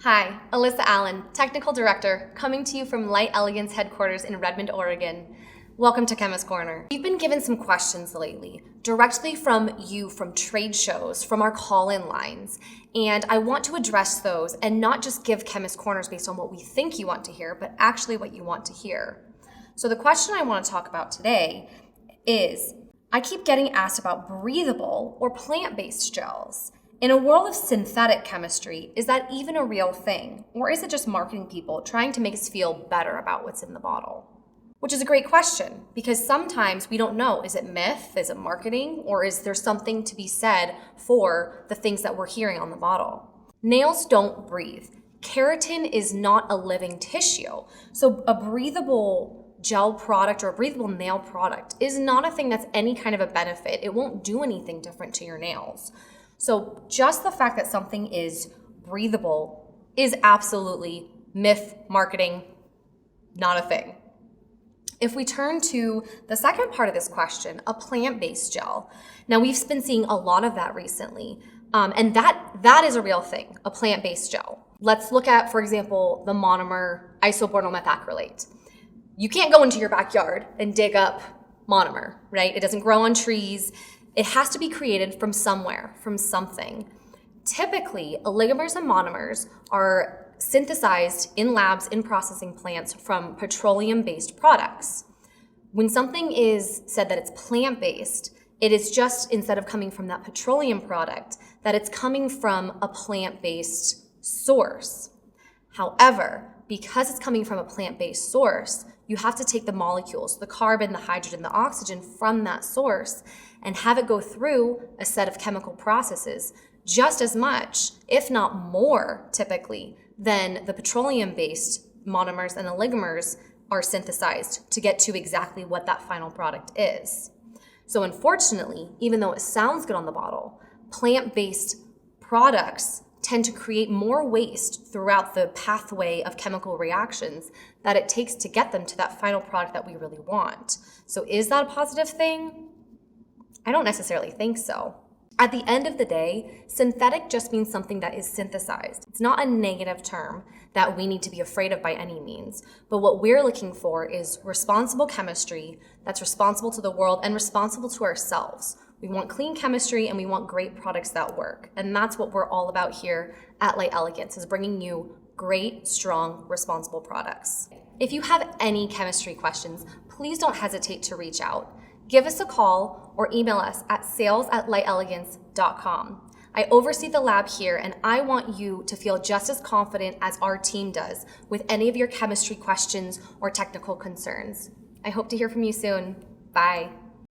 Hi, Alyssa Allen, Technical Director, coming to you from Light Elegance headquarters in Redmond, Oregon. Welcome to Chemist Corner. We've been given some questions lately, directly from you, from trade shows, from our call-in lines, and I want to address those and not just give Chemist Corners based on what we think you want to hear, but actually what you want to hear. So the question I want to talk about today is, I keep getting asked about breathable or plant-based gels. In a world of synthetic chemistry, is that even a real thing? Or is it just marketing people trying to make us feel better about what's in the bottle? Which is a great question, because sometimes we don't know, is it myth, is it marketing, or is there something to be said for the things that we're hearing on the bottle? Nails don't breathe. Keratin is not a living tissue. So a breathable gel product or a breathable nail product is not a thing that's any kind of a benefit. It won't do anything different to your nails. So just the fact that something is breathable is absolutely myth, marketing, not a thing. If we turn to the second part of this question, a plant-based gel. Now we've been seeing a lot of that recently, and that is a real thing, a plant-based gel. Let's look at, for example, the monomer isobornyl methacrylate. You can't go into your backyard and dig up monomer, right? It doesn't grow on trees. It has to be created from somewhere, from something. Typically, oligomers and monomers are synthesized in labs, in processing plants from petroleum-based products. When something is said that it's plant-based, it is just, instead of coming from that petroleum product, that it's coming from a plant-based source. However, because it's coming from a plant-based source, you have to take the molecules, the carbon, the hydrogen, the oxygen from that source and have it go through a set of chemical processes just as much, if not more typically, than the petroleum-based monomers and oligomers are synthesized to get to exactly what that final product is. So unfortunately, even though it sounds good on the bottle, plant-based products tend to create more waste throughout the pathway of chemical reactions that it takes to get them to that final product that we really want. So is that a positive thing? I don't necessarily think so. At the end of the day, synthetic just means something that is synthesized. It's not a negative term that we need to be afraid of by any means, but what we're looking for is responsible chemistry that's responsible to the world and responsible to ourselves. We want clean chemistry and we want great products that work. And that's what we're all about here at Light Elegance, is bringing you great, strong, responsible products. If you have any chemistry questions, please don't hesitate to reach out. Give us a call or email us at sales@lightelegance.com. I oversee the lab here and I want you to feel just as confident as our team does with any of your chemistry questions or technical concerns. I hope to hear from you soon. Bye.